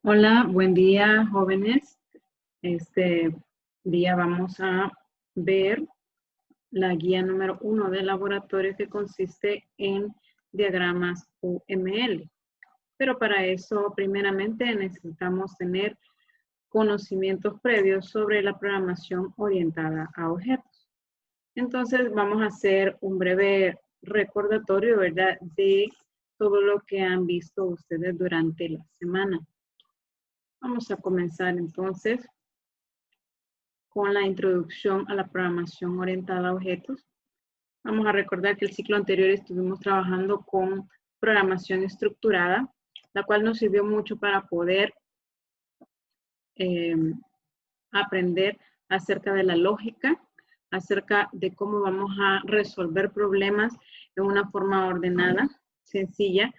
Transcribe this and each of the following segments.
Hola, buen día, jóvenes. Este día vamos a ver la guía número 1 del laboratorio que consiste en diagramas UML. Pero para eso, primeramente, necesitamos tener conocimientos previos sobre la programación orientada a objetos. Entonces, vamos a hacer un breve recordatorio, ¿verdad?, de todo lo que han visto ustedes durante la semana. Vamos a comenzar entonces con la introducción a la programación orientada a objetos. Vamos a recordar que el ciclo anterior estuvimos trabajando con programación estructurada, la cual nos sirvió mucho para poder aprender acerca de la lógica, acerca de cómo vamos a resolver problemas de una forma ordenada, sencilla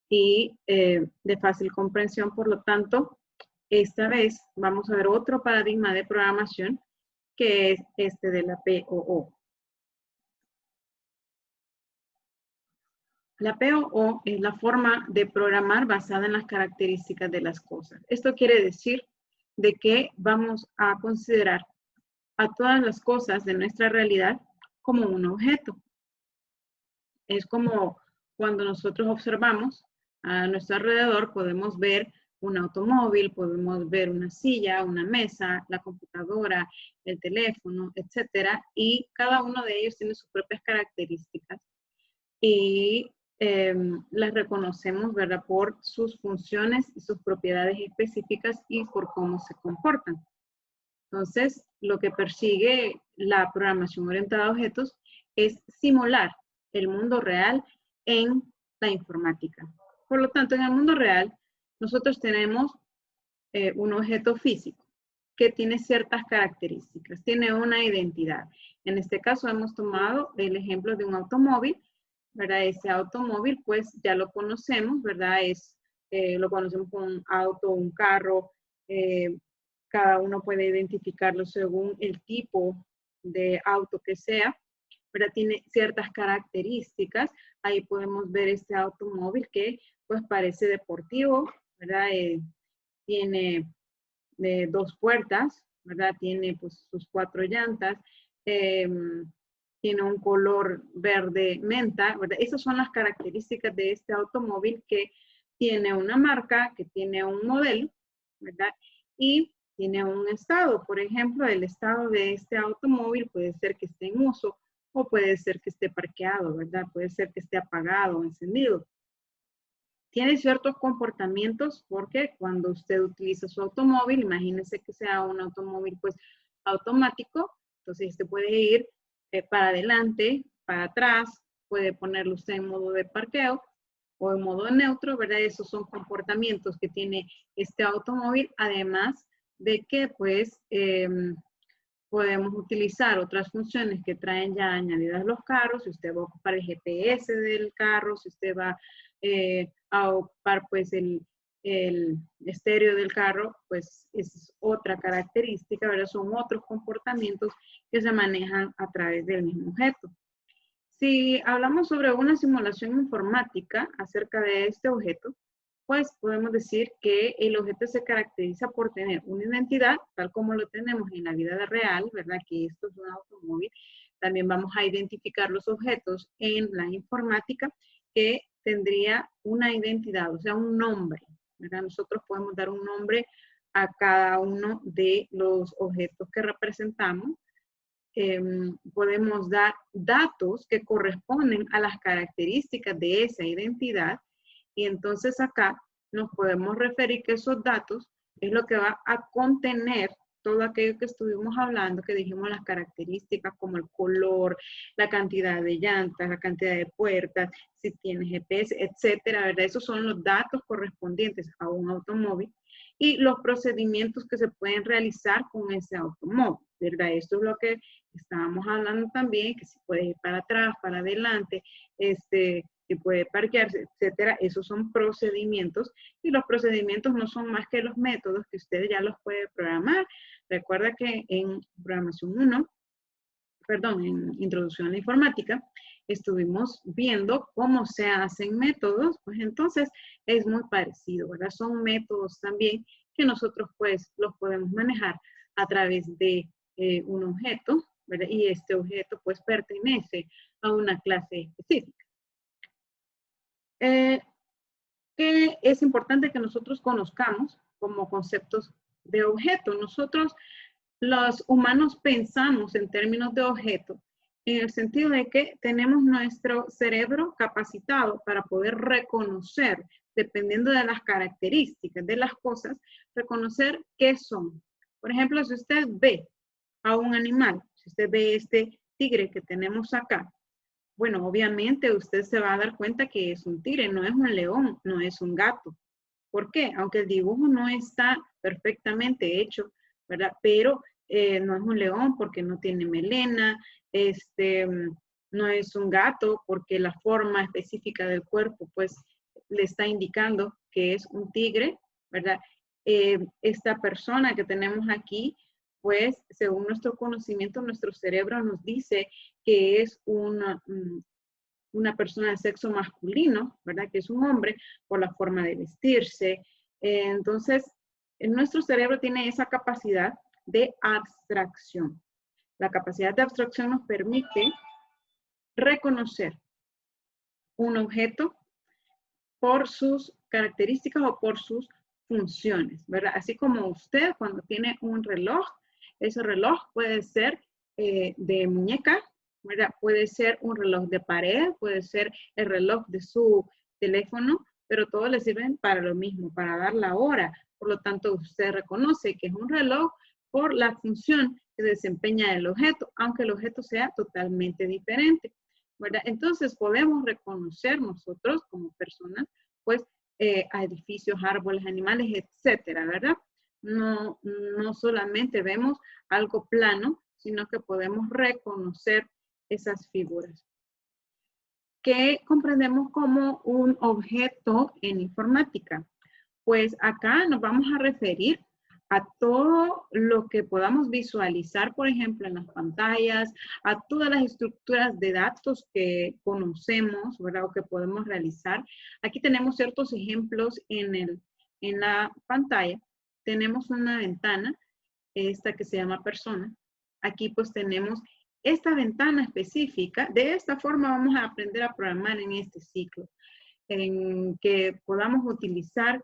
y de fácil comprensión. Por lo tanto, esta vez vamos a ver otro paradigma de programación que es este de la POO. La POO es la forma de programar basada en las características de las cosas. Esto quiere decir de que vamos a considerar a todas las cosas de nuestra realidad como un objeto. Es como cuando nosotros observamos a nuestro alrededor, podemos ver un automóvil, podemos ver una silla, una mesa, la computadora, el teléfono, etcétera, y cada uno de ellos tiene sus propias características y las reconocemos, ¿verdad?, por sus funciones y sus propiedades específicas y por cómo se comportan. Entonces, lo que persigue la programación orientada a objetos es simular el mundo real en la informática. Por lo tanto, en el mundo real, nosotros tenemos un objeto físico que tiene ciertas características, tiene una identidad. En este caso hemos tomado el ejemplo de un automóvil, ¿verdad? Ese automóvil, pues ya lo conocemos, ¿verdad? Lo conocemos como un auto, un carro, cada uno puede identificarlo según el tipo de auto que sea, ¿verdad? Tiene ciertas características. Ahí podemos ver este automóvil que pues parece deportivo, ¿verdad? Tiene dos puertas, ¿verdad? Tiene pues sus 4 llantas, tiene un color verde menta, ¿verdad? Esas son las características de este automóvil que tiene una marca, que tiene un modelo, ¿verdad? Y tiene un estado. Por ejemplo, el estado de este automóvil puede ser que esté en uso o puede ser que esté parqueado, ¿verdad? Puede ser que esté apagado o encendido. Tiene ciertos comportamientos porque cuando usted utiliza su automóvil, imagínese que sea un automóvil pues automático, entonces usted puede ir para adelante, para atrás, puede ponerlo usted en modo de parqueo o en modo neutro, ¿verdad? Esos son comportamientos que tiene este automóvil, además de que pues podemos utilizar otras funciones que traen ya añadidas los carros. Si usted va a ocupar el GPS del carro, si usted va a ocupar pues el estéreo del carro, pues es otra característica, ¿verdad? Son otros comportamientos que se manejan a través del mismo objeto. Si hablamos sobre una simulación informática acerca de este objeto, pues podemos decir que el objeto se caracteriza por tener una identidad, tal como lo tenemos en la vida real, ¿verdad? Que esto es un automóvil. También vamos a identificar los objetos en la informática que tendría una identidad, o sea, un nombre, ¿verdad? Nosotros podemos dar un nombre a cada uno de los objetos que representamos. Podemos dar datos que corresponden a las características de esa identidad y entonces acá nos podemos referir que esos datos es lo que va a contener todo aquello que estuvimos hablando, que dijimos las características como el color, la cantidad de llantas, la cantidad de puertas, si tiene GPS, etcétera, ¿verdad? Esos son los datos correspondientes a un automóvil y los procedimientos que se pueden realizar con ese automóvil, ¿verdad? Esto es lo que estábamos hablando también, que si puede ir para atrás, para adelante, si puede parquearse, etcétera. Esos son procedimientos y los procedimientos no son más que los métodos que usted ya los puede programar. Recuerda que en programación 1, perdón, en introducción a la informática, estuvimos viendo cómo se hacen métodos, pues entonces es muy parecido, ¿verdad? Son métodos también que nosotros pues los podemos manejar a través de un objeto, ¿verdad? Y este objeto pues pertenece a una clase específica. Que es importante que nosotros conozcamos como conceptos de objeto. Nosotros, los humanos, pensamos en términos de objeto en el sentido de que tenemos nuestro cerebro capacitado para poder reconocer, dependiendo de las características de las cosas, reconocer qué son. Por ejemplo, si usted ve a un animal, si usted ve este tigre que tenemos acá, bueno, obviamente usted se va a dar cuenta que es un tigre, no es un león, no es un gato. ¿Por qué? Aunque el dibujo no está perfectamente hecho, ¿verdad? Pero no es un león porque no tiene melena, no es un gato porque la forma específica del cuerpo, pues, le está indicando que es un tigre, ¿verdad? Esta persona que tenemos aquí, pues, según nuestro conocimiento, nuestro cerebro nos dice que es una persona de sexo masculino, ¿verdad? Que es un hombre por la forma de vestirse. Entonces, nuestro cerebro tiene esa capacidad de abstracción. La capacidad de abstracción nos permite reconocer un objeto por sus características o por sus funciones, ¿verdad? Así como usted cuando tiene un reloj, ese reloj puede ser de muñeca, ¿verdad? Puede ser un reloj de pared, puede ser el reloj de su teléfono, pero todos le sirven para lo mismo, para dar la hora. Por lo tanto, usted reconoce que es un reloj por la función que desempeña el objeto, aunque el objeto sea totalmente diferente, ¿verdad? Entonces podemos reconocer nosotros como personas, pues, a edificios, árboles, animales, etcétera, ¿verdad? No solamente vemos algo plano, sino que podemos reconocer esas figuras. ¿Qué comprendemos como un objeto en informática? Pues acá nos vamos a referir a todo lo que podamos visualizar, por ejemplo, en las pantallas, a todas las estructuras de datos que conocemos, ¿verdad? O que podemos realizar. Aquí tenemos ciertos ejemplos en la pantalla. Tenemos una ventana, esta que se llama persona. Aquí pues tenemos esta ventana específica. De esta forma vamos a aprender a programar en este ciclo, en que podamos utilizar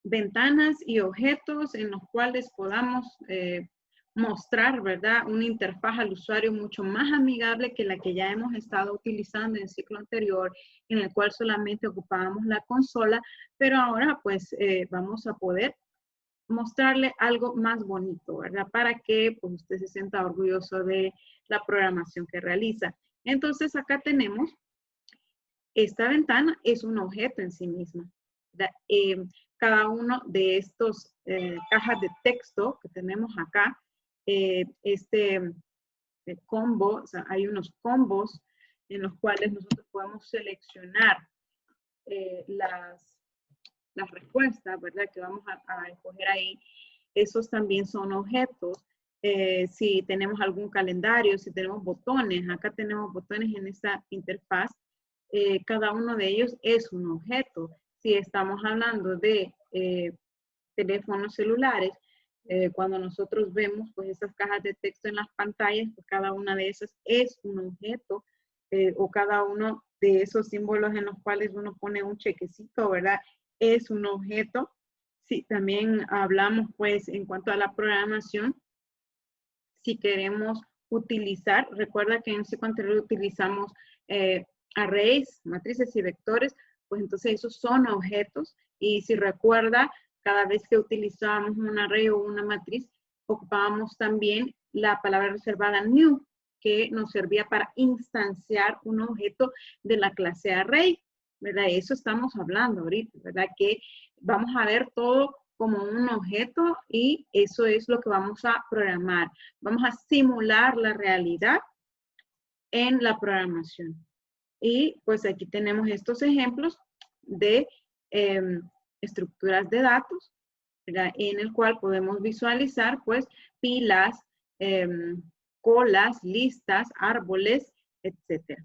ventanas y objetos en los cuales podamos mostrar, ¿verdad? Una interfaz al usuario mucho más amigable que la que ya hemos estado utilizando en el ciclo anterior, en el cual solamente ocupábamos la consola, pero ahora pues vamos a poder mostrarle algo más bonito, ¿verdad? Para que pues, usted se sienta orgulloso de la programación que realiza. Entonces acá tenemos, esta ventana es un objeto en sí misma. Cada uno de estos cajas de texto que tenemos acá, combo, o sea, hay unos combos en los cuales nosotros podemos seleccionar las respuestas, ¿verdad? Que vamos a escoger ahí. Esos también son objetos. Si tenemos algún calendario, si tenemos botones, acá tenemos botones en esta interfaz, cada uno de ellos es un objeto. Si estamos hablando de teléfonos celulares, cuando nosotros vemos pues esas cajas de texto en las pantallas, pues cada una de esas es un objeto, o cada uno de esos símbolos en los cuales uno pone un chequecito, ¿verdad? Es un objeto. Sí, también hablamos pues en cuanto a la programación, si queremos utilizar, recuerda que en el ciclo anterior utilizamos arrays, matrices y vectores, pues entonces esos son objetos, y si recuerda, cada vez que utilizamos un array o una matriz, ocupábamos también la palabra reservada new, que nos servía para instanciar un objeto de la clase array, ¿verdad? Eso estamos hablando ahorita, ¿verdad? Que vamos a ver todo como un objeto y eso es lo que vamos a programar. Vamos a simular la realidad en la programación. Y pues aquí tenemos estos ejemplos de estructuras de datos, ¿verdad? En el cual podemos visualizar pues pilas, colas, listas, árboles, etc.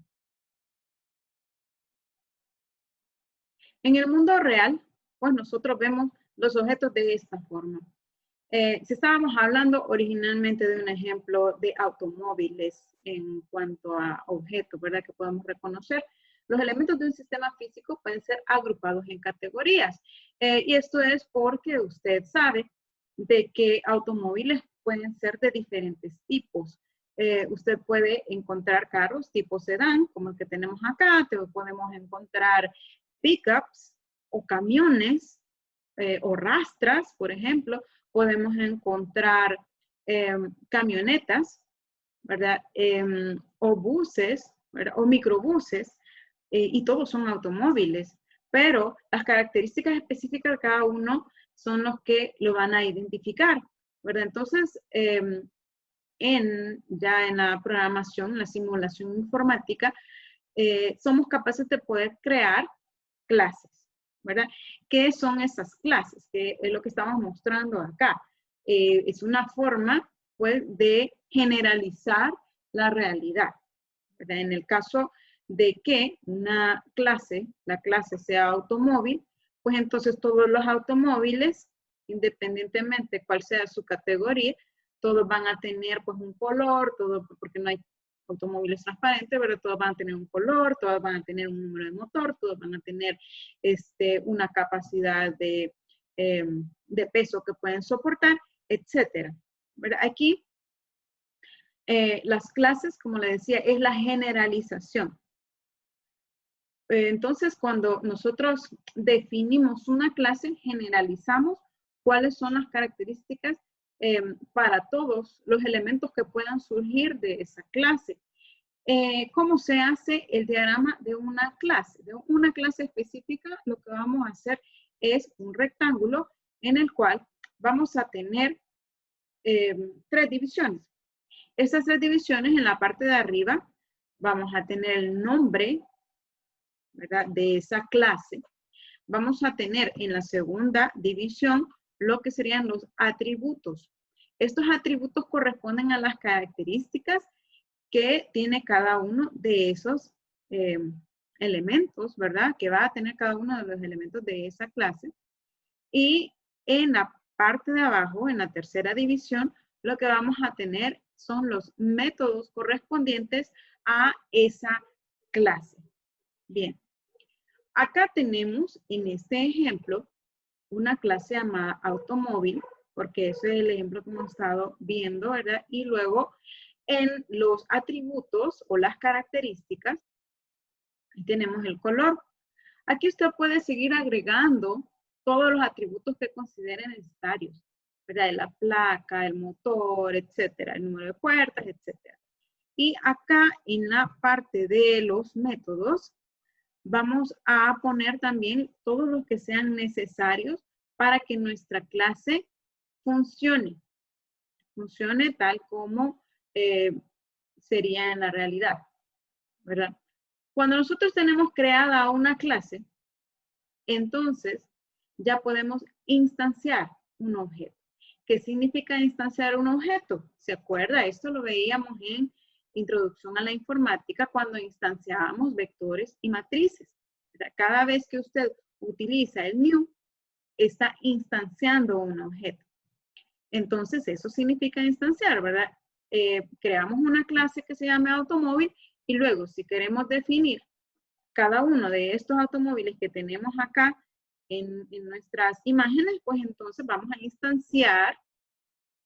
En el mundo real, pues nosotros vemos los objetos de esta forma. Si estábamos hablando originalmente de un ejemplo de automóviles en cuanto a objetos, ¿verdad? Que podemos reconocer. Los elementos de un sistema físico pueden ser agrupados en categorías. Y esto es porque usted sabe de que automóviles pueden ser de diferentes tipos. Usted puede encontrar carros tipo sedán, como el que tenemos acá. Podemos encontrar pickups o camiones o rastras, por ejemplo. Podemos encontrar camionetas, ¿verdad? O buses, ¿verdad? O microbuses, y todos son automóviles, pero las características específicas de cada uno son los que lo van a identificar, ¿verdad? Entonces, ya en la programación, en la simulación informática, somos capaces de poder crear clases, ¿verdad? ¿Qué son esas clases? Que es lo que estamos mostrando acá. Es una forma, pues, de generalizar la realidad, ¿verdad? En el caso de que una clase, la clase sea automóvil, pues entonces todos los automóviles, independientemente de cuál sea su categoría, todos van a tener pues un color, todo, porque no hay automóviles transparentes, pero todos van a tener un color, todos van a tener un número de motor, todos van a tener una capacidad de peso que pueden soportar, etcétera. Aquí las clases, como le decía, es la generalización. Entonces, cuando nosotros definimos una clase, generalizamos cuáles son las características para todos los elementos que puedan surgir de esa clase. ¿Cómo se hace el diagrama de una clase? De una clase específica, lo que vamos a hacer es un rectángulo en el cual vamos a tener 3 divisiones. Esas 3 divisiones, en la parte de arriba, vamos a tener el nombre, ¿verdad?, de esa clase. Vamos a tener en la segunda división lo que serían los atributos. Estos atributos corresponden a las características que tiene cada uno de esos elementos, ¿verdad? Que va a tener cada uno de los elementos de esa clase. Y en la parte de abajo, en la tercera división, lo que vamos a tener son los métodos correspondientes a esa clase. Bien, acá tenemos en este ejemplo una clase llamada automóvil, porque ese es el ejemplo que hemos estado viendo, ¿verdad? Y luego en los atributos o las características, tenemos el color. Aquí usted puede seguir agregando todos los atributos que considere necesarios, ¿verdad? La placa, el motor, etcétera, el número de puertas, etcétera. Y acá en la parte de los métodos, vamos a poner también todos los que sean necesarios para que nuestra clase funcione. Funcione tal como sería en la realidad, ¿verdad? Cuando nosotros tenemos creada una clase, entonces ya podemos instanciar un objeto. ¿Qué significa instanciar un objeto? ¿Se acuerda? Esto lo veíamos en Introducción a la Informática cuando instanciábamos vectores y matrices. Cada vez que usted utiliza el new, está instanciando un objeto. Entonces, eso significa instanciar, ¿verdad? Creamos una clase que se llama automóvil y luego, si queremos definir cada uno de estos automóviles que tenemos acá en nuestras imágenes, pues entonces vamos a instanciar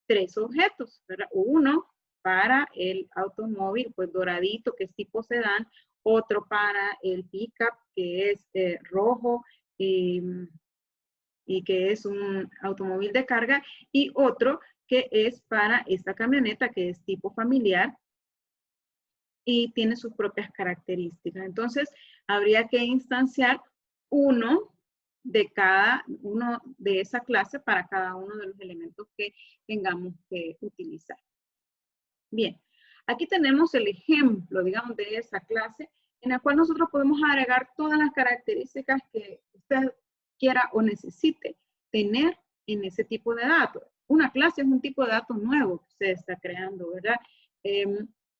3 objetos, ¿verdad? Uno para el automóvil, pues doradito, que es tipo sedán, otro para el pickup, que es rojo y que es un automóvil de carga, y otro que es para esta camioneta, que es tipo familiar y tiene sus propias características. Entonces, habría que instanciar uno de esa clase para cada uno de los elementos que tengamos que utilizar. Bien, aquí tenemos el ejemplo, digamos, de esa clase en la cual nosotros podemos agregar todas las características que usted quiera o necesite tener en ese tipo de datos. Una clase es un tipo de datos nuevo que usted está creando, ¿verdad?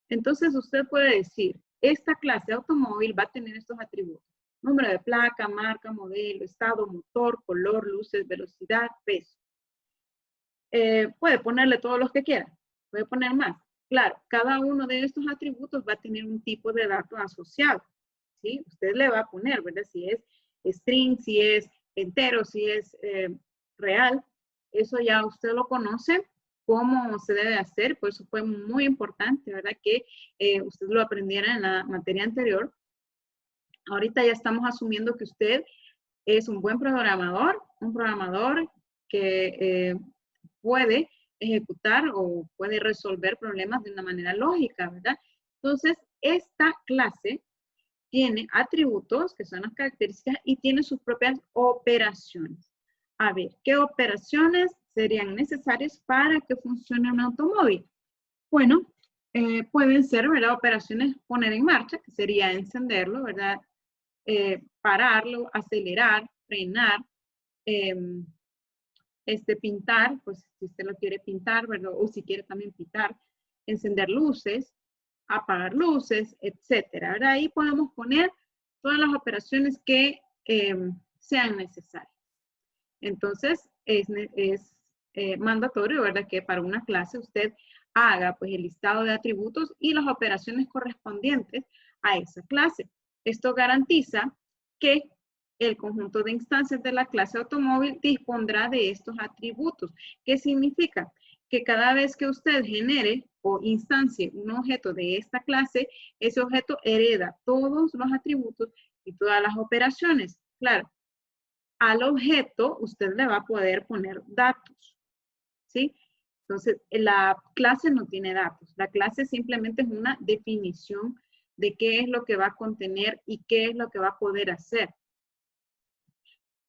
Entonces usted puede decir, esta clase de automóvil va a tener estos atributos. Número de placa, marca, modelo, estado, motor, color, luces, velocidad, peso. Puede ponerle todos los que quiera. Puede poner más. Claro, cada uno de estos atributos va a tener un tipo de dato asociado. ¿Sí? Usted le va a poner, ¿verdad? Si es string, si es entero, si es real. Eso ya usted lo conoce, cómo se debe hacer. Por eso fue muy importante, ¿verdad? Que usted lo aprendiera en la materia anterior. Ahorita ya estamos asumiendo que usted es un buen programador, un programador que puede ejecutar o puede resolver problemas de una manera lógica, ¿verdad? Entonces, esta clase tiene atributos, que son las características, y tiene sus propias operaciones. A ver, ¿qué operaciones serían necesarias para que funcione un automóvil? Bueno, pueden ser, ¿verdad? Operaciones poner en marcha, que sería encenderlo, ¿verdad? Pararlo, acelerar, frenar, pintar, pues si usted lo quiere pintar, ¿verdad? O si quiere también pintar, encender luces, apagar luces, etcétera, ¿verdad? Ahí podemos poner todas las operaciones que sean necesarias. Entonces, es mandatorio, ¿verdad? Que para una clase usted haga pues el listado de atributos y las operaciones correspondientes a esa clase. Esto garantiza que el conjunto de instancias de la clase automóvil dispondrá de estos atributos. ¿Qué significa? Que cada vez que usted genere o instancie un objeto de esta clase, ese objeto hereda todos los atributos y todas las operaciones. Claro, al objeto usted le va a poder poner datos, ¿sí? Entonces, la clase no tiene datos. La clase simplemente es una definición de qué es lo que va a contener y qué es lo que va a poder hacer.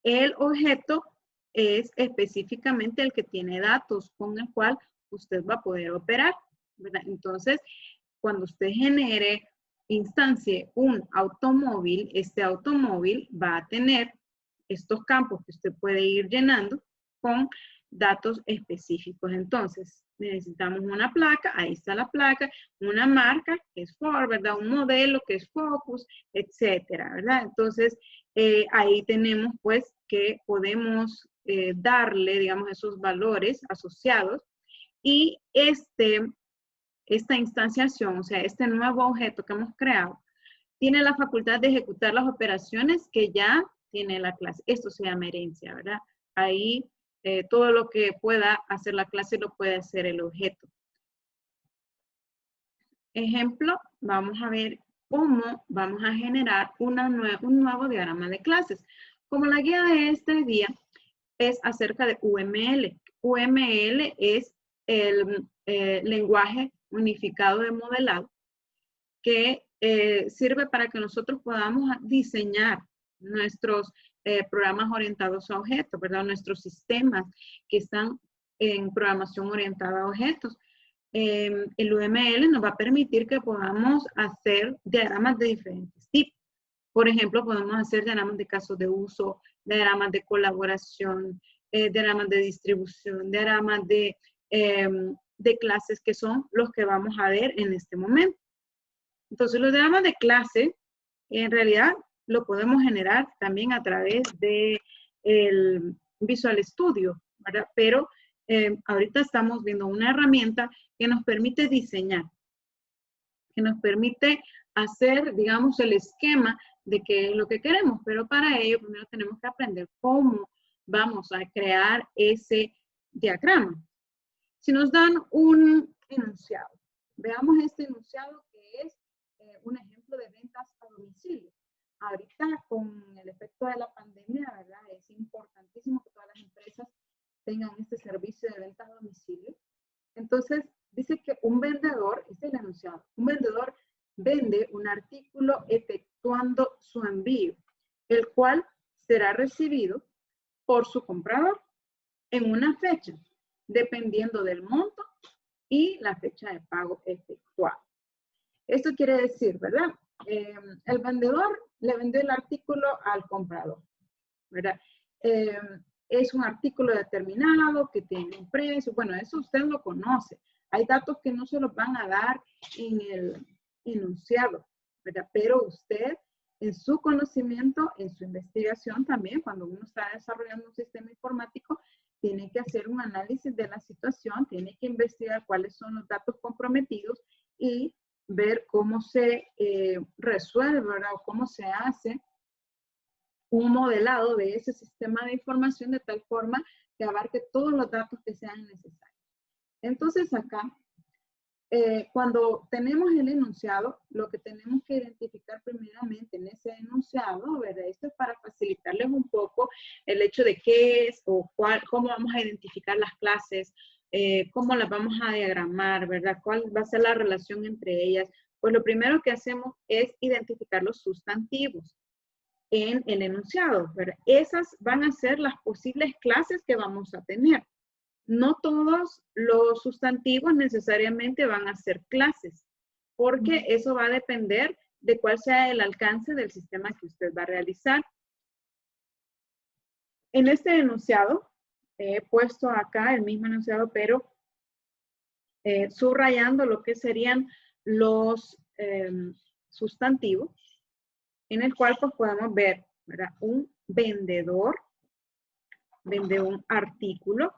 El objeto es específicamente el que tiene datos con el cual usted va a poder operar, ¿verdad? Entonces, cuando usted genere, instancie un automóvil, este automóvil va a tener estos campos que usted puede ir llenando con datos específicos. Entonces, necesitamos una placa, ahí está la placa, una marca, que es Ford, ¿verdad? Un modelo, que es Focus, etcétera, ¿verdad? Entonces, ahí tenemos, pues, que podemos darle, digamos, esos valores asociados y esta instanciación, o sea, este nuevo objeto que hemos creado, tiene la facultad de ejecutar las operaciones que ya tiene la clase. Esto se llama herencia, ¿verdad? Ahí todo lo que pueda hacer la clase lo puede hacer el objeto. Ejemplo, vamos a ver cómo vamos a generar un nuevo diagrama de clases. Como la guía de este día es acerca de UML. UML es el lenguaje unificado de modelado que sirve para que nosotros podamos diseñar nuestros programas orientados a objetos, ¿verdad? Nuestros sistemas que están en programación orientada a objetos. El UML nos va a permitir que podamos hacer diagramas de diferentes tipos. Por ejemplo, podemos hacer diagramas de casos de uso, diagramas de colaboración, diagramas de distribución, diagramas de clases, que son los que vamos a ver en este momento. Entonces, los diagramas de clase, en realidad, lo podemos generar también a través de el Visual Studio, ¿verdad? Pero ahorita estamos viendo una herramienta que nos permite diseñar, que nos permite hacer, digamos, el esquema de qué es lo que queremos, pero para ello primero tenemos que aprender cómo vamos a crear ese diagrama. Si nos dan un enunciado, veamos este enunciado que es un ejemplo de ventas a domicilio. Ahorita con el efecto de la pandemia, ¿verdad? Es importantísimo que todas las empresas tengan este servicio de ventas a domicilio. Entonces, dice que un vendedor, este es el enunciado, un vendedor vende un artículo efectuando su envío, el cual será recibido por su comprador en una fecha, dependiendo del monto y la fecha de pago efectuado. Esto quiere decir, ¿verdad? El vendedor le vendió el artículo al comprador, ¿verdad? Es un artículo determinado que tiene un precio. Bueno, eso usted lo conoce. Hay datos que no se los van a dar en el enunciado, ¿verdad? Pero usted, en su conocimiento, en su investigación también, cuando uno está desarrollando un sistema informático, tiene que hacer un análisis de la situación, tiene que investigar cuáles son los datos comprometidos y ver cómo se resuelve, ¿verdad? O cómo se hace un modelado de ese sistema de información de tal forma que abarque todos los datos que sean necesarios. Entonces acá, cuando tenemos el enunciado, lo que tenemos que identificar primeramente en ese enunciado, ¿verdad? Esto es para facilitarles un poco el hecho de qué es o cómo vamos a identificar las clases, cómo las vamos a diagramar, ¿verdad? ¿Cuál va a ser la relación entre ellas? Pues lo primero que hacemos es identificar los sustantivos en el enunciado, ¿verdad? Esas van a ser las posibles clases que vamos a tener. No todos los sustantivos necesariamente van a ser clases, porque eso va a depender de cuál sea el alcance del sistema que usted va a realizar. En este enunciado, he puesto acá el mismo enunciado, pero subrayando lo que serían los sustantivos, en el cual pues podemos ver, ¿verdad? Un vendedor vende un artículo,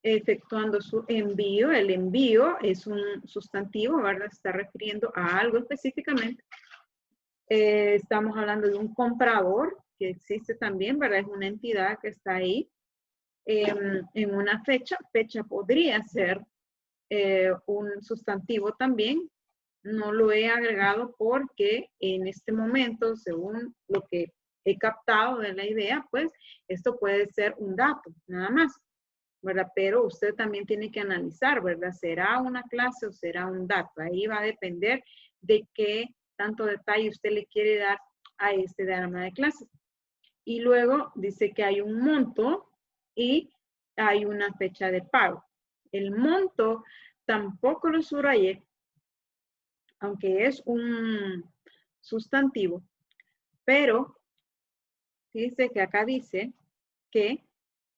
efectuando su envío. El envío es un sustantivo, ¿verdad? Se está refiriendo a algo específicamente. Estamos hablando de un comprador, que existe también, ¿verdad? Es una entidad que está ahí. En una fecha podría ser un sustantivo también. No lo he agregado porque en este momento, según lo que he captado de la idea, pues esto puede ser un dato, nada más, ¿verdad? Pero usted también tiene que analizar, ¿verdad? ¿Será una clase o será un dato? Ahí va a depender de qué tanto detalle usted le quiere dar a este diagrama de clases. Y luego dice que hay un monto y hay una fecha de pago. El monto tampoco lo subrayé, aunque es un sustantivo, pero fíjese que acá dice que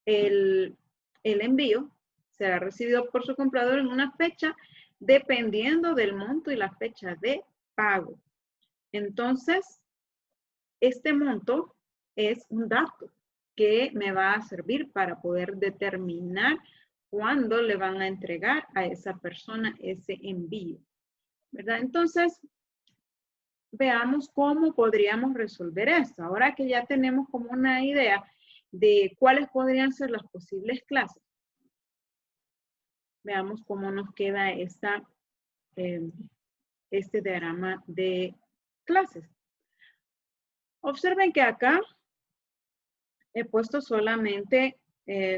el envío será recibido por su comprador en una fecha dependiendo del monto y la fecha de pago. Entonces, este monto es un dato que me va a servir para poder determinar cuándo le van a entregar a esa persona ese envío, ¿verdad? Entonces, veamos cómo podríamos resolver esto. Ahora que ya tenemos como una idea de cuáles podrían ser las posibles clases, veamos cómo nos queda este diagrama de clases. Observen que acá he puesto solamente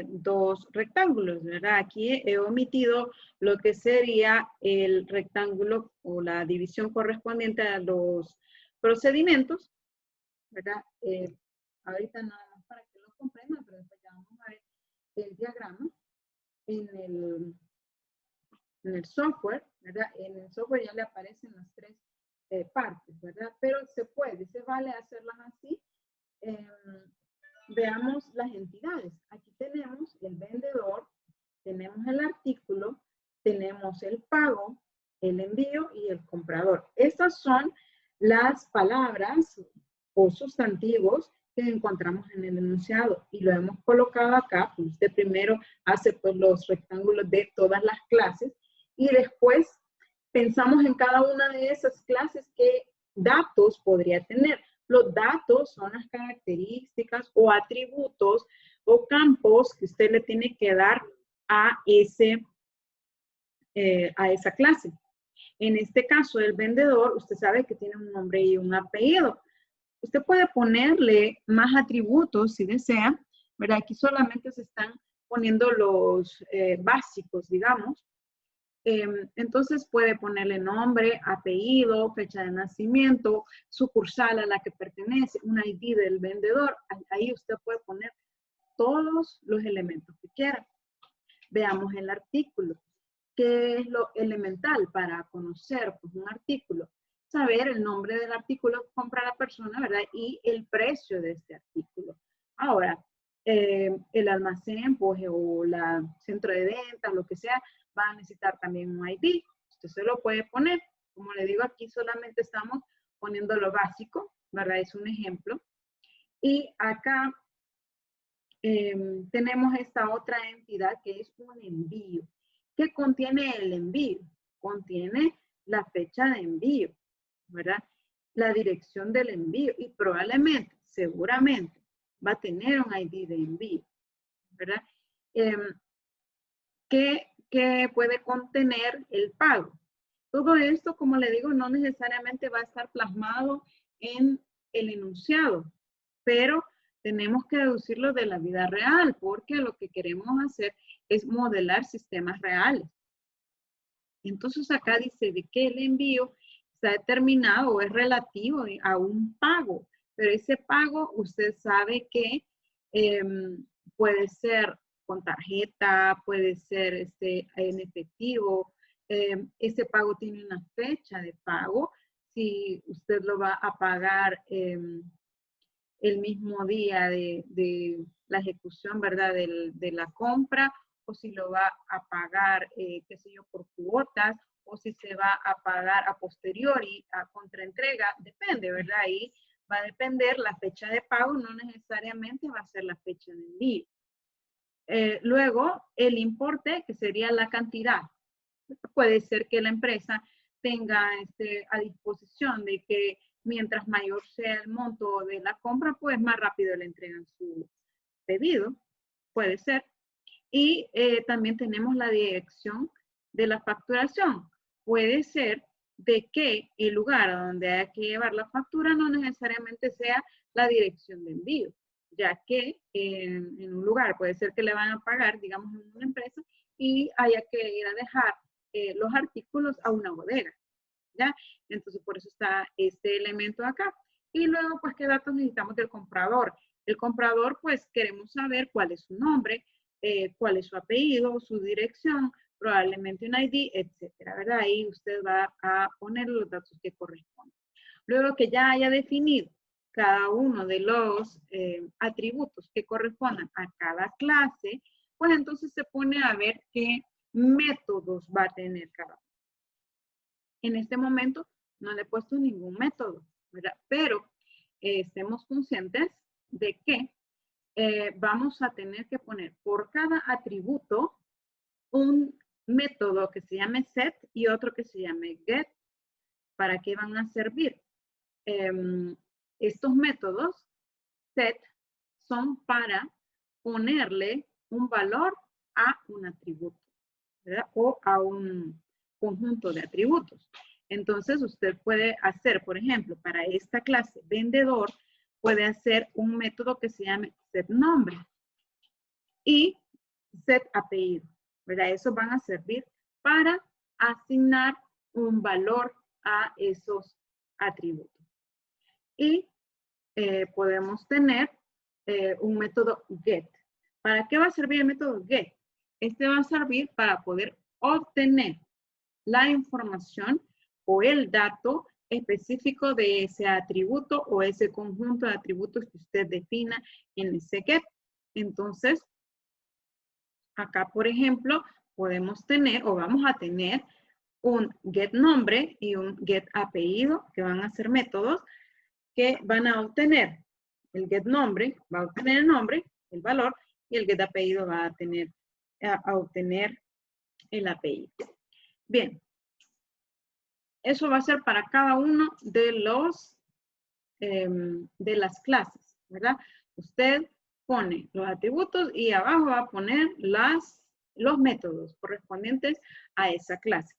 dos rectángulos, ¿verdad? Aquí he omitido lo que sería el rectángulo o la división correspondiente a los procedimientos, ¿verdad? Ahorita nada más para que lo comprendan, pero después ya vamos a ver el diagrama en el software, ¿verdad? En el software ya le aparecen las tres partes, ¿verdad? Pero se vale hacerlas así. Veamos las entidades. Aquí tenemos el vendedor, tenemos el artículo, tenemos el pago, el envío y el comprador. Estas son las palabras o sustantivos que encontramos en el enunciado y lo hemos colocado acá. Usted primero hace pues los rectángulos de todas las clases y después pensamos en cada una de esas clases qué datos podría tener. Los datos son las características o atributos o campos que usted le tiene que dar a esa clase. En este caso, el vendedor, usted sabe que tiene un nombre y un apellido. Usted puede ponerle más atributos si desea, ¿verdad? Aquí solamente se están poniendo los básicos, digamos. Entonces puede ponerle nombre, apellido, fecha de nacimiento, sucursal a la que pertenece, un ID del vendedor. Ahí usted puede poner todos los elementos que quiera. Veamos el artículo. ¿Qué es lo elemental para conocer pues, un artículo? Saber el nombre del artículo que compra la persona, ¿verdad? Y el precio de este artículo. Ahora, el almacén, pues, o el centro de ventas, lo que sea, va a necesitar también un ID. Usted se lo puede poner. Como le digo, aquí solamente estamos poniendo lo básico, ¿verdad? Es un ejemplo. Y acá tenemos esta otra entidad que es un envío. ¿Qué contiene el envío? Contiene la fecha de envío, ¿verdad? La dirección del envío y probablemente, seguramente, va a tener un ID de envío, ¿verdad? ¿Qué puede contener el pago? Todo esto, como le digo, no necesariamente va a estar plasmado en el enunciado, pero tenemos que deducirlo de la vida real, porque lo que queremos hacer es modelar sistemas reales. Entonces acá dice de que el envío está determinado o es relativo a un pago, pero ese pago usted sabe que puede ser con tarjeta, puede ser en efectivo. Ese pago tiene una fecha de pago. Si usted lo va a pagar el mismo día de la ejecución, ¿verdad? De la compra, o si lo va a pagar, qué sé yo, por cuotas, o si se va a pagar a posteriori, a contraentrega, depende, ¿verdad? Ahí va a depender la fecha de pago, no necesariamente va a ser la fecha de envío. Luego, el importe, que sería la cantidad. Puede ser que la empresa tenga a disposición de que mientras mayor sea el monto de la compra, pues más rápido le entregan su pedido. Puede ser. Y también tenemos la dirección de la facturación. Puede ser de que el lugar a donde hay que llevar la factura no necesariamente sea la dirección de envío, ya que en un lugar puede ser que le van a pagar, digamos, en una empresa y haya que ir a dejar los artículos a una bodega, ¿ya? Entonces, por eso está este elemento acá. Y luego, pues, ¿qué datos necesitamos del comprador? El comprador, pues, queremos saber cuál es su nombre, cuál es su apellido, su dirección, probablemente un ID, etcétera, ¿verdad? Ahí usted va a poner los datos que corresponden. Luego que ya haya definido cada uno de los atributos que correspondan a cada clase, pues entonces se pone a ver qué métodos va a tener cada uno. En este momento no le he puesto ningún método, ¿verdad? Pero estemos conscientes de que vamos a tener que poner por cada atributo un método que se llame set y otro que se llame get. ¿Para qué van a servir? Estos métodos set son para ponerle un valor a un atributo, ¿verdad? O a un conjunto de atributos. Entonces, usted puede hacer, por ejemplo, para esta clase vendedor, puede hacer un método que se llame set nombre y set apellido, ¿verdad? Esos van a servir para asignar un valor a esos atributos. Y podemos tener un método get. ¿Para qué va a servir el método get? Este va a servir para poder obtener la información o el dato específico de ese atributo o ese conjunto de atributos que usted defina en ese get. Entonces, acá, por ejemplo, podemos tener o vamos a tener un get nombre y un get apellido, que van a ser métodos que van a obtener el get nombre, va a obtener el nombre, el valor, y el get apellido va a obtener el apellido. Bien, eso va a ser para cada uno de los de las clases, ¿verdad? Usted pone los atributos y abajo va a poner los métodos correspondientes a esa clase.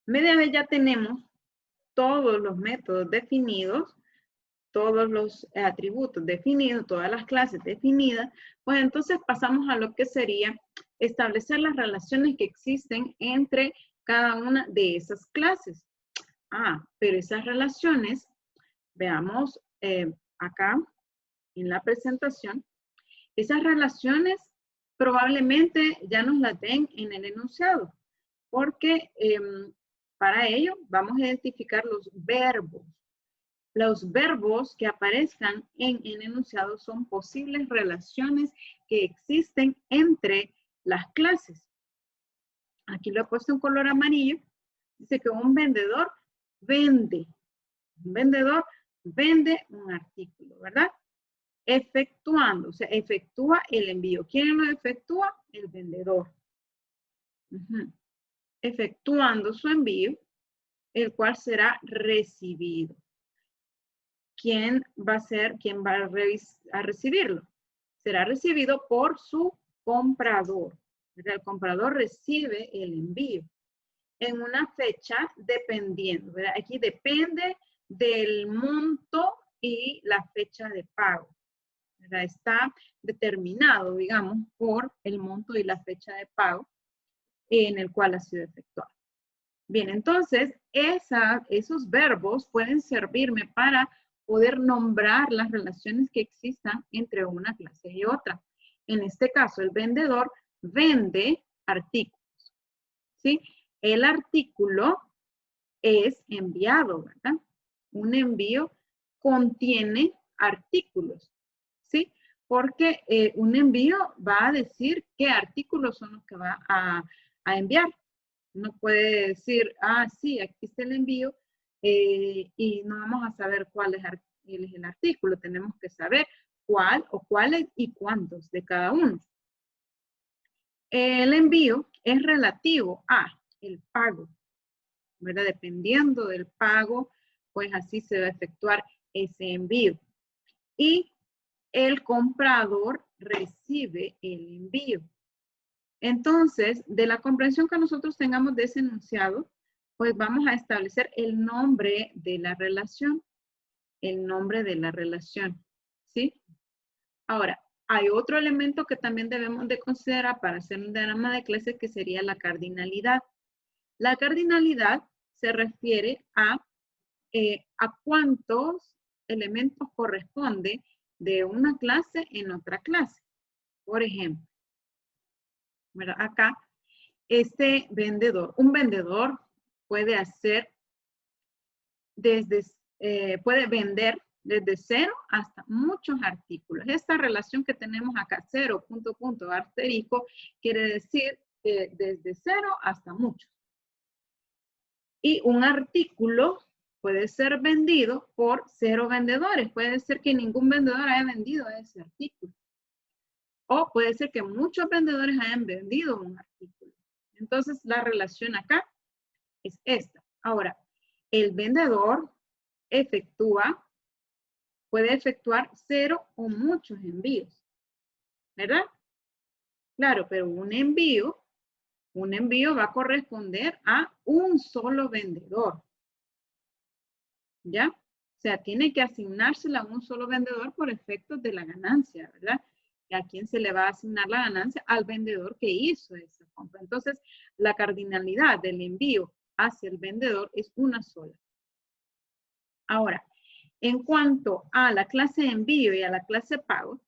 Media vez ya tenemos todos los métodos definidos, todos los atributos definidos, todas las clases definidas, pues entonces pasamos a lo que sería establecer las relaciones que existen entre cada una de esas clases. Pero esas relaciones, veamos acá en la presentación, esas relaciones probablemente ya nos las den en el enunciado, porque para ello vamos a identificar los verbos. Los verbos que aparezcan en el enunciado son posibles relaciones que existen entre las clases. Aquí lo he puesto en color amarillo. Dice que un vendedor vende. Un vendedor vende un artículo, ¿verdad? Efectuando, o sea, efectúa el envío. ¿Quién lo efectúa? El vendedor. Efectuando su envío, el cual será recibido. ¿Quién va a recibirlo? Será recibido por su comprador. El comprador recibe el envío en una fecha dependiendo, ¿verdad? Aquí depende del monto y la fecha de pago, ¿verdad? Está determinado, digamos, por el monto y la fecha de pago en el cual ha sido efectuado. Bien, entonces, esos verbos pueden servirme para poder nombrar las relaciones que existan entre una clase y otra. En este caso, el vendedor vende artículos, ¿sí? El artículo es enviado, ¿verdad? Un envío contiene artículos, ¿sí? Porque un envío va a decir qué artículos son los que va a enviar. No puede decir, ah, sí, aquí está el envío y no vamos a saber cuál es el artículo. Tenemos que saber cuál o cuáles y cuántos de cada uno. El envío es relativo a el pago, ¿verdad? Dependiendo del pago, pues así se va a efectuar ese envío. Y el comprador recibe el envío. Entonces, de la comprensión que nosotros tengamos de ese enunciado, pues vamos a establecer el nombre de la relación. El nombre de la relación, ¿sí? Ahora, hay otro elemento que también debemos de considerar para hacer un diagrama de clase que sería la cardinalidad. La cardinalidad se refiere a cuántos elementos corresponde de una clase en otra clase. Por ejemplo, ¿verdad? Acá, un vendedor puede hacer puede vender desde 0 hasta muchos artículos. Esta relación que tenemos acá, 0, punto, punto, asterisco, quiere decir desde 0 hasta muchos. Y un artículo puede ser vendido por 0 vendedores. Puede ser que ningún vendedor haya vendido ese artículo. O puede ser que muchos vendedores hayan vendido un artículo. Entonces, la relación acá es esta. Ahora, el vendedor puede efectuar 0 o muchos envíos, ¿verdad? Claro, pero un envío va a corresponder a un solo vendedor, ¿ya? O sea, tiene que asignársela a un solo vendedor por efectos de la ganancia, ¿verdad? ¿Y a quién se le va a asignar la ganancia? Al vendedor que hizo esa compra. Entonces, la cardinalidad del envío hacia el vendedor es una sola. Ahora, en cuanto a la clase de envío y a la clase pago,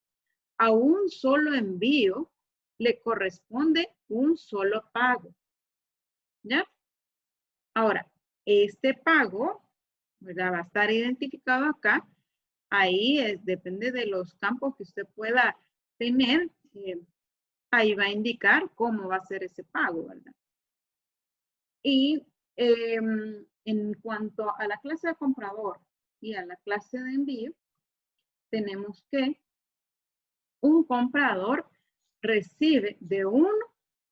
a un solo envío le corresponde un solo pago. ¿Ya? Ahora, este pago, ¿verdad? Va a estar identificado acá. Ahí depende de los campos que usted pueda tener. Ahí va a indicar cómo va a ser ese pago, ¿verdad? Y en cuanto a la clase de comprador y a la clase de envío, tenemos que un comprador recibe de uno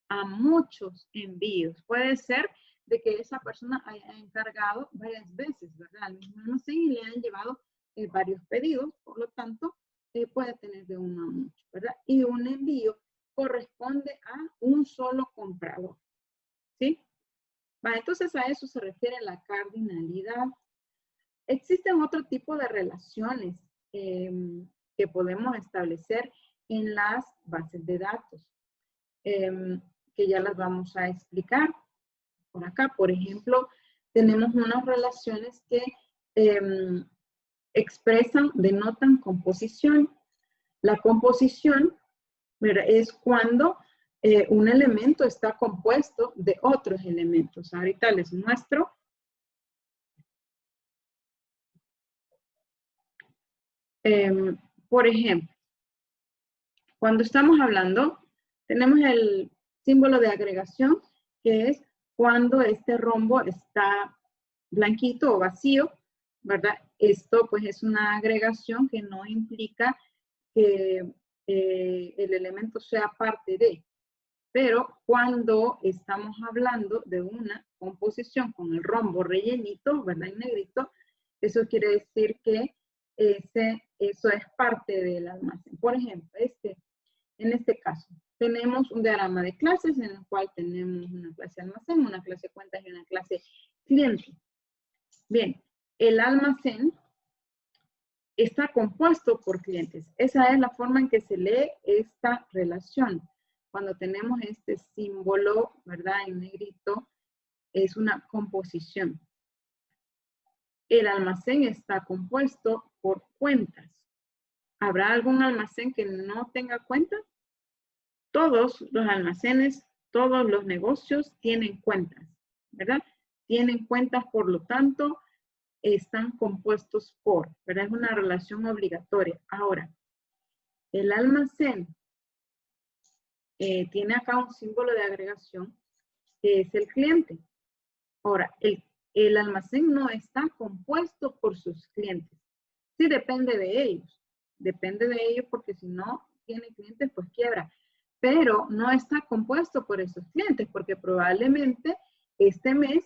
a muchos envíos. Puede ser de que esa persona haya encargado varias veces, ¿verdad? Al mismo almacén y le han llevado varios pedidos, por lo tanto, puede tener de uno a muchos, ¿verdad? Y un envío corresponde a un solo comprador, ¿sí? Entonces a eso se refiere la cardinalidad. Existen otro tipo de relaciones que podemos establecer en las bases de datos, que ya las vamos a explicar por acá. Por ejemplo, tenemos unas relaciones que denotan composición. La composición, ¿verdad? Es cuando un elemento está compuesto de otros elementos. Ahorita les muestro. Por ejemplo, cuando estamos hablando, tenemos el símbolo de agregación, que es cuando este rombo está blanquito o vacío, ¿verdad? Esto pues es una agregación que no implica que el elemento sea parte de, pero cuando estamos hablando de una composición con el rombo rellenito, ¿verdad? En negrito, eso quiere decir que eso es parte del almacén. Por ejemplo, en este caso, tenemos un diagrama de clases en el cual tenemos una clase almacén, una clase cuentas y una clase cliente. Bien, el almacén está compuesto por clientes. Esa es la forma en que se lee esta relación. Cuando tenemos este símbolo, ¿verdad? En negrito, es una composición. El almacén está compuesto por cuentas. ¿Habrá algún almacén que no tenga cuentas? Todos los almacenes, todos los negocios tienen cuentas, ¿verdad? Tienen cuentas, por lo tanto, están compuestos por, ¿verdad? Es una relación obligatoria. Ahora, el almacén tiene acá un símbolo de agregación que es el cliente. Ahora, el almacén no está compuesto por sus clientes. Sí, depende de ellos. Depende de ellos porque si no tiene clientes, pues quiebra. Pero no está compuesto por esos clientes porque probablemente este mes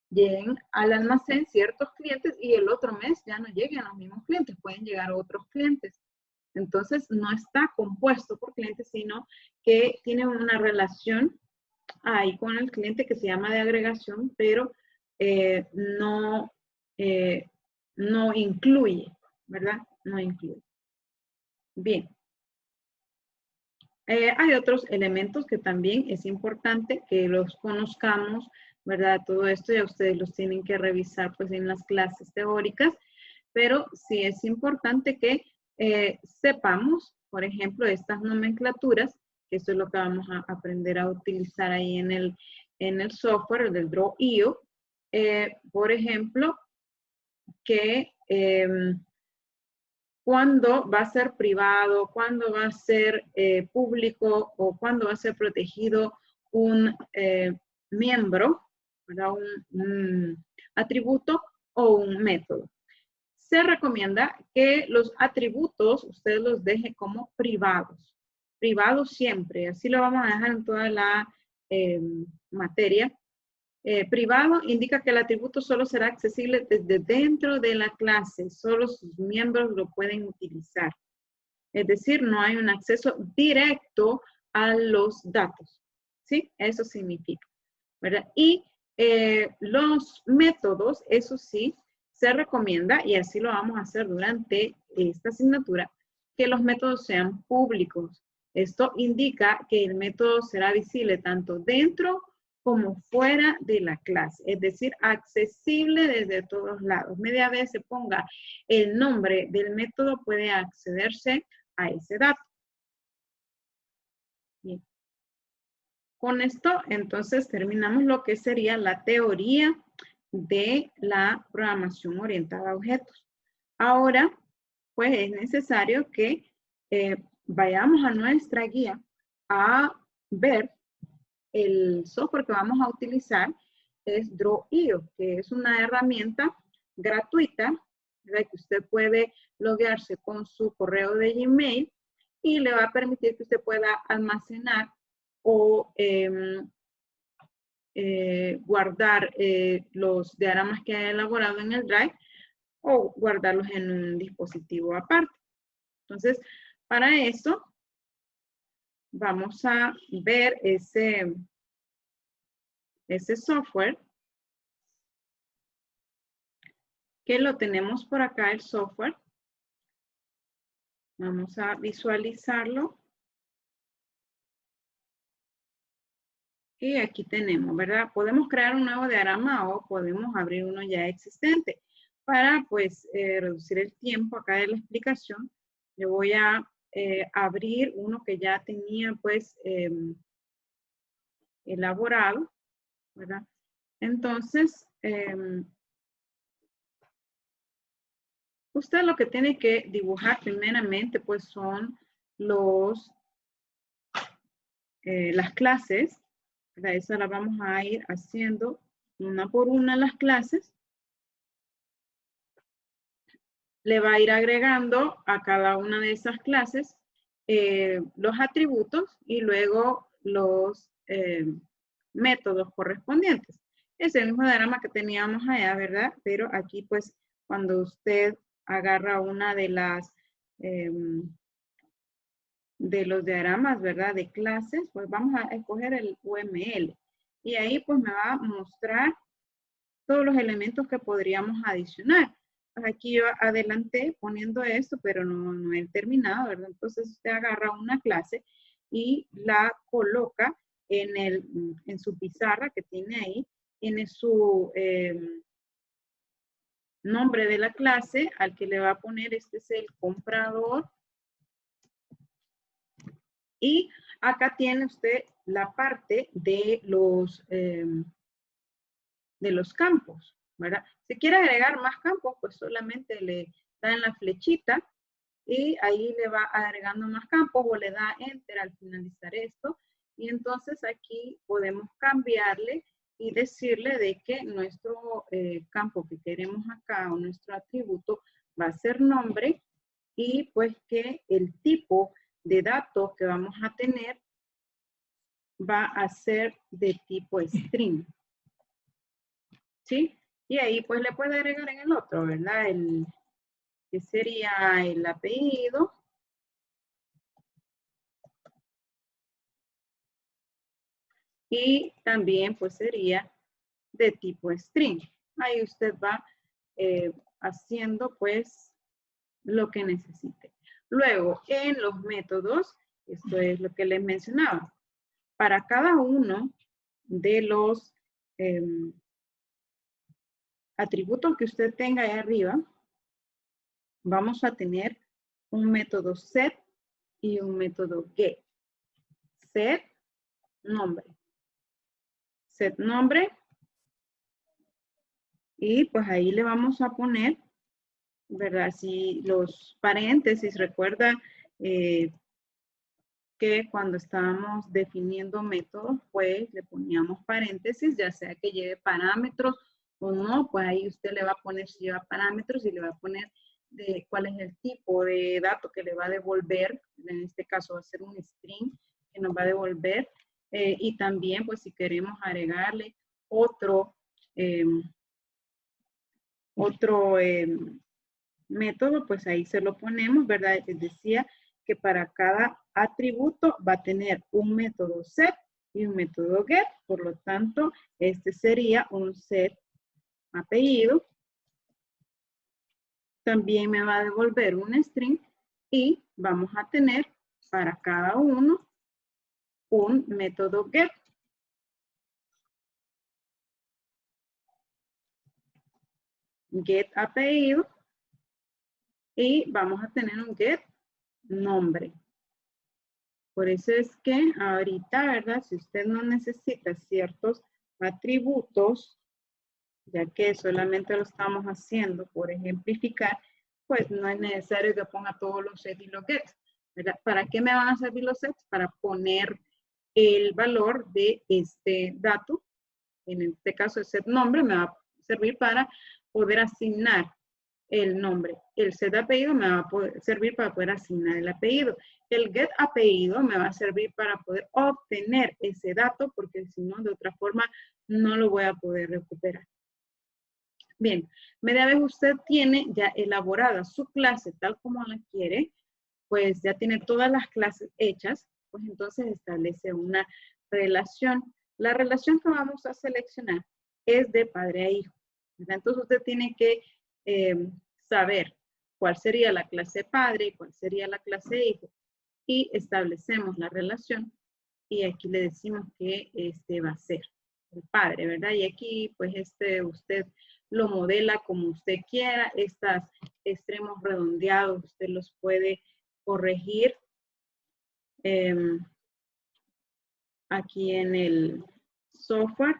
lleguen al almacén ciertos clientes y el otro mes ya no lleguen los mismos clientes, pueden llegar otros clientes. Entonces, no está compuesto por clientes, sino que tiene una relación ahí con el cliente que se llama de agregación, pero no incluye, ¿verdad? No incluye. Bien. Hay otros elementos que también es importante que los conozcamos, ¿verdad? Todo esto ya ustedes los tienen que revisar pues en las clases teóricas, pero sí es importante que sepamos, por ejemplo, estas nomenclaturas, que eso es lo que vamos a aprender a utilizar ahí en el software del Draw.io. Por ejemplo, que cuándo va a ser privado, cuándo va a ser público o cuándo va a ser protegido un miembro, ¿verdad? Un atributo o un método. Se recomienda que los atributos usted los deje como privados. Privados siempre, así lo vamos a dejar en toda la materia. Privado indica que el atributo solo será accesible desde dentro de la clase, solo sus miembros lo pueden utilizar. Es decir, no hay un acceso directo a los datos. ¿Sí? Eso significa, ¿verdad? Y los métodos, eso sí, se recomienda, y así lo vamos a hacer durante esta asignatura, que los métodos sean públicos. Esto indica que el método será visible tanto dentro como fuera de la clase, es decir, accesible desde todos lados. Media vez se ponga el nombre del método, puede accederse a ese dato. Bien. Con esto, entonces, terminamos lo que sería la teoría de la programación orientada a objetos. Ahora, pues es necesario que vayamos a nuestra guía a ver el software que vamos a utilizar es Draw.io, que es una herramienta gratuita, ¿verdad? Que usted puede loguearse con su correo de Gmail y le va a permitir que usted pueda almacenar o guardar los diagramas que ha elaborado en el Drive o guardarlos en un dispositivo aparte. Entonces, para eso, vamos a ver ese software, que lo tenemos por acá, el software. Vamos a visualizarlo. Y aquí tenemos, ¿verdad? Podemos crear un nuevo diagrama o podemos abrir uno ya existente. Para, pues, reducir el tiempo acá de la explicación, yo voy a abrir uno que ya tenía, pues, elaborado, ¿verdad? Entonces, usted lo que tiene que dibujar primeramente, pues, son las clases. Para eso las vamos a ir haciendo una por una las clases. le va a ir agregando a cada una de esas clases los atributos y luego los métodos correspondientes. Es el mismo diagrama que teníamos allá, ¿verdad? Pero aquí, pues, cuando usted agarra una de las de los diagramas, ¿verdad? De clases, pues vamos a escoger el UML. Y ahí, pues, me va a mostrar todos los elementos que podríamos adicionar. Pues aquí yo adelanté poniendo esto, pero no he terminado, ¿verdad? Entonces usted agarra una clase y la coloca en su pizarra que tiene ahí, tiene su nombre de la clase al que le va a poner, este es el comprador. Y acá tiene usted la parte de los campos, ¿verdad? Si quiere agregar más campos, pues solamente le da en la flechita y ahí le va agregando más campos o le da Enter al finalizar esto. Y entonces aquí podemos cambiarle y decirle de que nuestro campo que queremos acá o nuestro atributo va a ser nombre y pues que el tipo de datos que vamos a tener va a ser de tipo string. ¿Sí? Y ahí pues le puede agregar en el otro, ¿verdad? Que sería el apellido. Y también pues sería de tipo string. Ahí usted va haciendo pues lo que necesite. Luego, en los métodos, esto es lo que les mencionaba. Para cada uno de los atributos que usted tenga ahí arriba, vamos a tener un método set y un método get. Set, nombre. Set, nombre. Y pues ahí le vamos a poner, ¿verdad? Si los paréntesis, recuerda que cuando estábamos definiendo métodos, pues le poníamos paréntesis, ya sea que lleve parámetros o no, pues ahí usted le va a poner si lleva parámetros y le va a poner de cuál es el tipo de dato que le va a devolver. En este caso va a ser un string que nos va a devolver. Y también, pues si queremos agregarle otro método, pues ahí se lo ponemos, ¿verdad? Les decía que para cada atributo va a tener un método set y un método get. Por lo tanto, este sería un set apellido. También me va a devolver un string y vamos a tener para cada uno un método get. Get apellido y vamos a tener un get nombre. Por eso es que ahorita, ¿verdad? Si usted no necesita ciertos atributos, ya que solamente lo estamos haciendo por ejemplificar, pues no es necesario que ponga todos los sets y los gets, ¿verdad? ¿Para qué me van a servir los sets? Para poner el valor de este dato. En este caso, el set nombre me va a servir para poder asignar el nombre. El set apellido me va a servir para poder asignar el apellido. El get apellido me va a servir para poder obtener ese dato, porque si no, de otra forma, no lo voy a poder recuperar. Bien, media vez usted tiene ya elaborada su clase tal como la quiere, pues ya tiene todas las clases hechas, pues entonces establece una relación. La relación que vamos a seleccionar es de padre a hijo. Entonces usted tiene que saber cuál sería la clase padre y cuál sería la clase hijo. Y establecemos la relación y aquí le decimos que este va a ser el padre, ¿verdad? Y aquí pues usted lo modela como usted quiera. Estos extremos redondeados usted los puede corregir aquí en el software.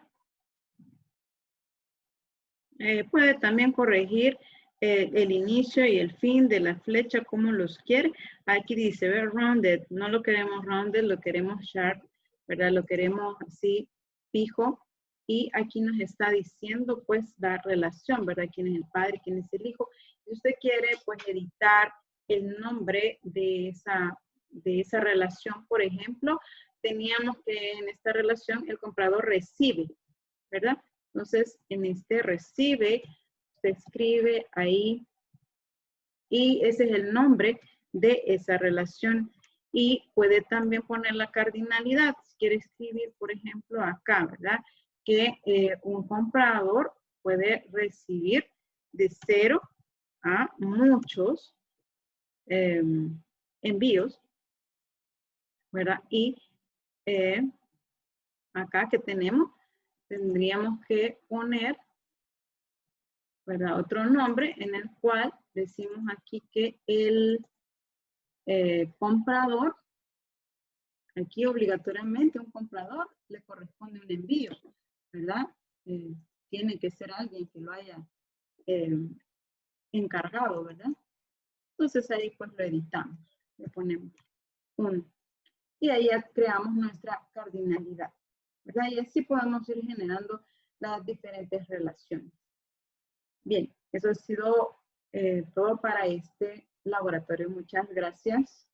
Puede también corregir el inicio y el fin de la flecha como los quiere. Aquí dice, ver, rounded. No lo queremos rounded, lo queremos sharp, ¿verdad? Lo queremos así fijo. Y aquí nos está diciendo, pues, la relación, ¿verdad? ¿Quién es el padre? ¿Quién es el hijo? Si usted quiere, pues, editar el nombre de esa relación, por ejemplo, teníamos que en esta relación el comprador recibe, ¿verdad? Entonces, en este recibe, se escribe ahí y ese es el nombre de esa relación. Y puede también poner la cardinalidad. Si quiere escribir, por ejemplo, acá, ¿verdad? Que un comprador puede recibir de 0 a muchos envíos, ¿verdad? Y acá que tenemos, tendríamos que poner, ¿verdad? Otro nombre en el cual decimos aquí que el comprador, aquí obligatoriamente un comprador le corresponde un envío, ¿verdad? Tiene que ser alguien que lo haya encargado, ¿verdad? Entonces ahí pues lo editamos, le ponemos 1. Y ahí ya creamos nuestra cardinalidad, ¿verdad? Y así podemos ir generando las diferentes relaciones. Bien, eso ha sido todo para este laboratorio. Muchas gracias.